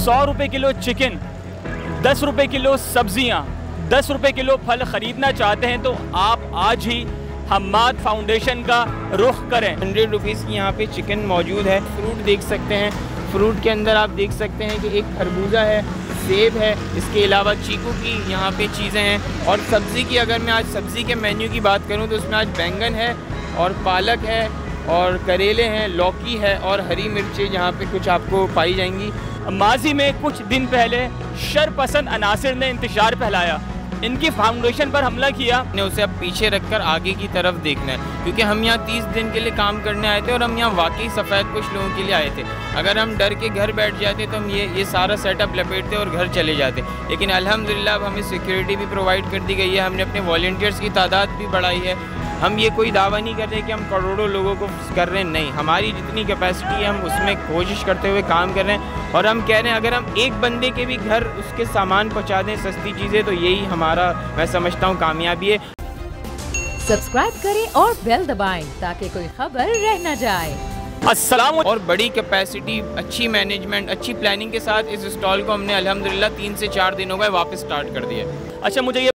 100 रुपये kilo chicken, 10 रुपये kilo सब्जियां, 10 रुपये किलो फल ख़रीदना चाहते हैं तो आप आज ही हम्माद फाउंडेशन का रुख करें। 100 रुपीज़ की यहाँ पे चिकन मौजूद है। फ्रूट देख सकते हैं, फ्रूट के अंदर आप देख सकते हैं कि एक खरबूजा है, सेब है, इसके अलावा चीकू की यहाँ पे चीज़ें हैं। और सब्ज़ी की अगर मैं आज सब्ज़ी के मेन्यू की बात करूँ तो उसमें आज बैंगन है और पालक है और करेले हैं, लौकी है और हरी मिर्चें यहाँ पे कुछ आपको पाई जाएंगी। माजी में कुछ दिन पहले शरपसंद अनासिर ने इंतशार फैलाया, इनकी फाउंडेशन पर हमला किया। ने उसे अब पीछे रखकर आगे की तरफ देखना है, क्योंकि हम यहाँ 30 दिन के लिए काम करने आए थे और हम यहाँ वाकई सफ़ेद कुछ लोगों के लिए आए थे। अगर हम डर के घर बैठ जाते तो हम ये सारा सेटअप लपेटते और घर चले जाते, लेकिन अल्हम्दुलिल्लाह अब हमें सिक्योरिटी भी प्रोवाइड कर दी गई है। हमने अपने वॉलंटियर्स की तादाद भी बढ़ाई है। हम ये कोई दावा नहीं कर रहे कि हम करोड़ों लोगों को कर रहे हैं, नहीं, हमारी जितनी कैपेसिटी है हम उसमें कोशिश करते हुए काम कर रहे हैं। और हम कह रहे हैं अगर हम एक बंदे के भी घर उसके सामान पहुंचा दें, सस्ती चीज़ें, तो यही हमारा, मैं समझता हूँ, कामयाबी है। सब्सक्राइब करें और बेल दबाएं ताकि कोई खबर रह न जाए। अस्सलाम। और बड़ी कैपेसिटी, अच्छी मैनेजमेंट, अच्छी प्लानिंग के साथ इस स्टॉल को हमने अल्हम्दुलिल्लाह 3 से 4 दिनों में वापस स्टार्ट कर दिया। अच्छा, मुझे ये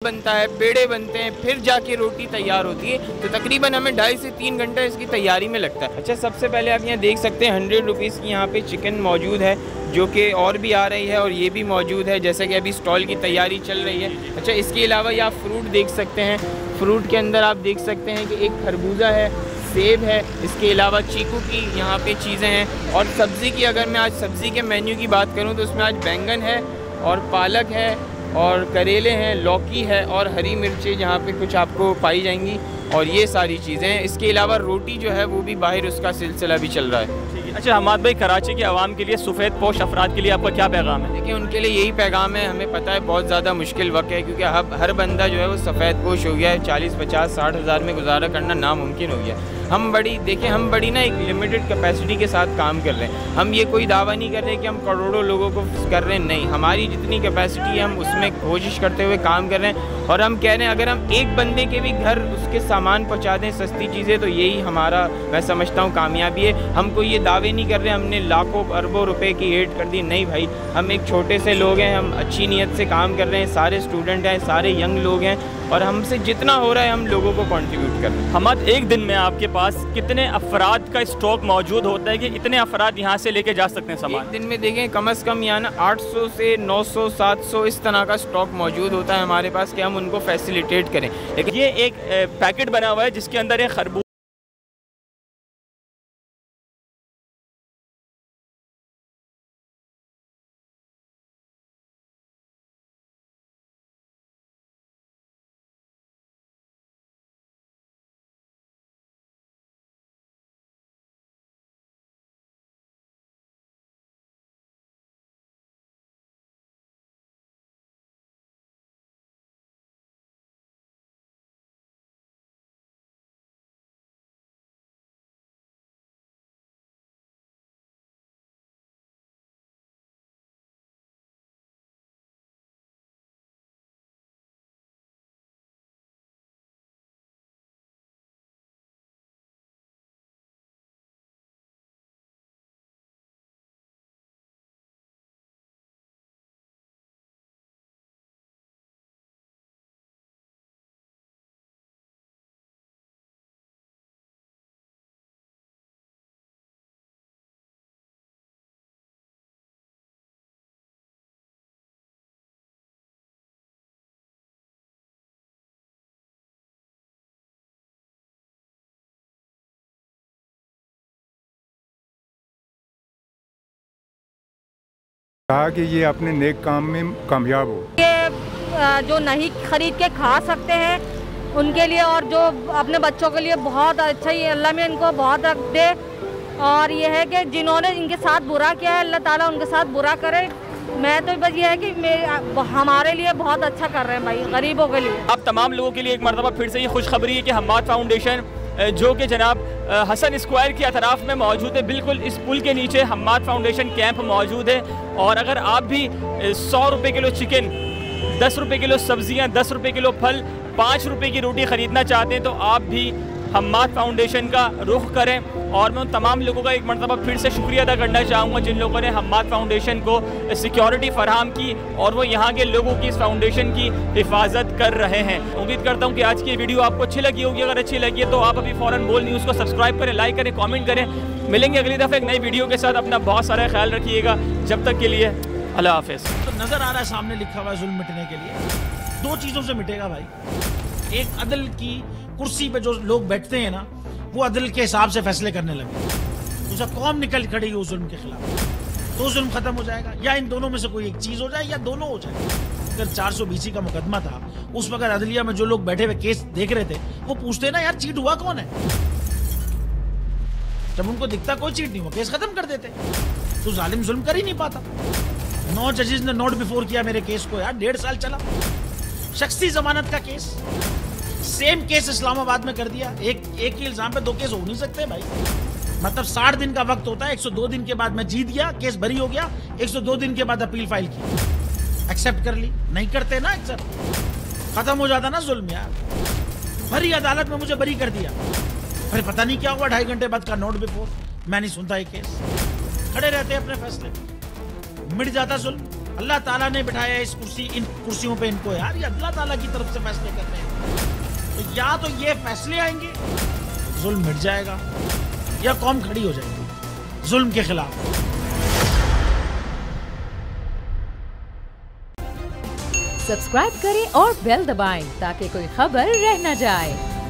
बनता है, पेड़े बनते हैं, फिर जाके रोटी तैयार होती है, तो तकरीबन हमें 2.5 से 3 घंटा इसकी तैयारी में लगता है। अच्छा, सबसे पहले आप यहाँ देख सकते हैं 100 रुपीज़ की यहाँ पे चिकन मौजूद है, जो कि और भी आ रही है और ये भी मौजूद है, जैसे कि अभी स्टॉल की तैयारी चल रही है। अच्छा, इसके अलावा ये आप फ्रूट देख सकते हैं, फ्रूट के अंदर आप देख सकते हैं कि एक खरबूजा है, सेब है, इसके अलावा चीकू की यहाँ पे चीज़ें हैं। और सब्ज़ी की अगर मैं आज सब्ज़ी के मेन्यू की बात करूँ तो उसमें आज बैंगन है और पालक है और करेले हैं, लौकी है और हरी मिर्चें यहाँ पे कुछ आपको पाई जाएंगी और ये सारी चीज़ें हैं। इसके अलावा रोटी जो है वो भी बाहर उसका सिलसिला भी चल रहा है। अच्छा हम्माद भाई, कराची के आवाम के लिए, सफ़ेद पोश अफराद के लिए आपका क्या पैगाम है? देखिए, उनके लिए यही पैगाम है, हमें पता है बहुत ज़्यादा मुश्किल वक्त है, क्योंकि हर बंदा जो है वो सफ़ेद पोश हो गया है। 40, 50, 60 हज़ार में गुजारा करना नामुमकिन हो गया। हम बड़ी ना एक लिमिटेड कैपेसिटी के साथ काम कर रहे हैं। हम ये कोई दावा नहीं कर रहे कि हम करोड़ों लोगों को कर रहे हैं, नहीं, हमारी जितनी कैपेसिटी है हम उसमें कोशिश करते हुए काम कर रहे हैं। और हम कह रहे हैं अगर हम एक बंदे के भी घर उसके सामान पहुंचा दें, सस्ती चीज़ें, तो यही हमारा, मैं समझता हूँ, कामयाबी है। हम कोई ये दावे नहीं कर रहे हमने लाखों अरबों रुपए की एड कर दी, नहीं भाई, हम एक छोटे से लोग हैं, हम अच्छी नीयत से काम कर रहे हैं, सारे स्टूडेंट हैं, सारे यंग लोग हैं और हमसे जितना हो रहा है हम लोगों को कंट्रीब्यूट कर रहे हैं। हम्माद, एक दिन में आपके पास कितने अफराद का स्टॉक मौजूद होता है कि इतने अफराद यहाँ से लेके जा सकते हैं सामान? एक दिन में देखें कम से कम यहाँ ना 800 से 900, 700 इस तरह का स्टॉक मौजूद होता है हमारे पास कि हम उनको फैसिलिटेट करें। लेकिन ये एक पैकेट बना हुआ है जिसके अंदर एक खरबूज कहा कि ये अपने नेक काम में कामयाब हो। ये जो नहीं खरीद के खा सकते हैं उनके लिए और जो अपने बच्चों के लिए बहुत अच्छा ही अल्लाह में इनको बहुत रख दे। और ये है कि जिन्होंने इनके साथ बुरा किया है अल्लाह ताला उनके साथ बुरा करे। मैं तो बस ये है कि हमारे लिए बहुत अच्छा कर रहे हैं भाई, गरीबों के लिए। अब तमाम लोगों के लिए एक मरतबा फिर से ये खुशखबरी है कि हम्माद फाउंडेशन जो कि जनाब हसन स्क्वायर के अतराफ़ में मौजूद है, बिल्कुल इस पुल के नीचे हम्माद फाउंडेशन कैंप मौजूद है। और अगर आप भी 100 रुपये किलो चिकन, 10 रुपये किलो सब्ज़ियाँ, 10 रुपये किलो फल, 5 रुपये की रोटी ख़रीदना चाहते हैं तो आप भी हम्माद फाउंडेशन का रुख करें। और मैं उन तमाम लोगों का एक मरतबा फिर से शुक्रिया अदा करना चाहूँगा जिन लोगों ने हम्माद फाउंडेशन को सिक्योरिटी फराहम की और वो यहाँ के लोगों की इस फाउंडेशन की हिफाजत कर रहे हैं। उम्मीद करता हूँ कि आज की वीडियो आपको अच्छी लगी होगी। अगर अच्छी लगी है तो आप अभी फ़ौरन बोल न्यूज़ को सब्सक्राइब करें, लाइक करें, कॉमेंट करें। मिलेंगे अगली दफ़ा एक नई वीडियो के साथ। अपना बहुत सारा ख्याल रखिएगा। जब तक के लिए अल्लाह हाफ़िज़। तो नज़र आ रहा है सामने लिखा हुआ है जुल्म मिटने के लिए 2 चीज़ों से मिटेगा भाई। एक अदल की कुर्सी पे जो लोग बैठते हैं ना वो अदल के हिसाब से फैसले करने लगे, दूसरा कौम निकल खड़ेगी उस जुल्म के खिलाफ, तो जुल्म खत्म हो जाएगा। या इन दोनों में से कोई एक चीज हो जाए या दोनों हो जाए। अगर 420 का मुकदमा था उस वक्त अदलिया में जो लोग बैठे हुए केस देख रहे थे वो पूछते ना यार चीट हुआ कौन है, जब उनको दिखता कोई चीट नहीं हुआ केस खत्म कर देते। तो जालिम जुल्म कर ही नहीं पाता। 9 जजेस ने नोट बिफोर किया मेरे केस को यार, 1.5 साल चला। शख्सी जमानत का केस, सेम केस इस्लामाबाद में कर दिया। एक ही इल्जाम पे 2 केस हो नहीं सकते भाई। मतलब 60 दिन का वक्त होता है, 102 दिन के बाद मैं जीत गया, केस बरी हो गया, 102 दिन के बाद अपील फाइल की, एक्सेप्ट कर ली। नहीं करते ना एक्सेप्ट, खत्म हो जाता ना जुल्म यार। भरी अदालत में मुझे बरी कर दिया, फिर पता नहीं क्या हुआ 2.5 घंटे बाद का नोट बिफोर, मैं नहीं सुनता ये केस। खड़े रहते अपने फैसले, मिट जाता जुल्म। अल्लाह ताला ने बिठाया इस इन कुर्सियों पे इनको यार, ये अल्लाह ताला की तरफ से फैसले करते हैं। तो या तो ये फैसले आएंगे जुल्म मिट जाएगा या कौम खड़ी हो जाएगी जुल्म के खिलाफ। सब्सक्राइब करें और बेल दबाएं ताकि कोई खबर रह न जाए।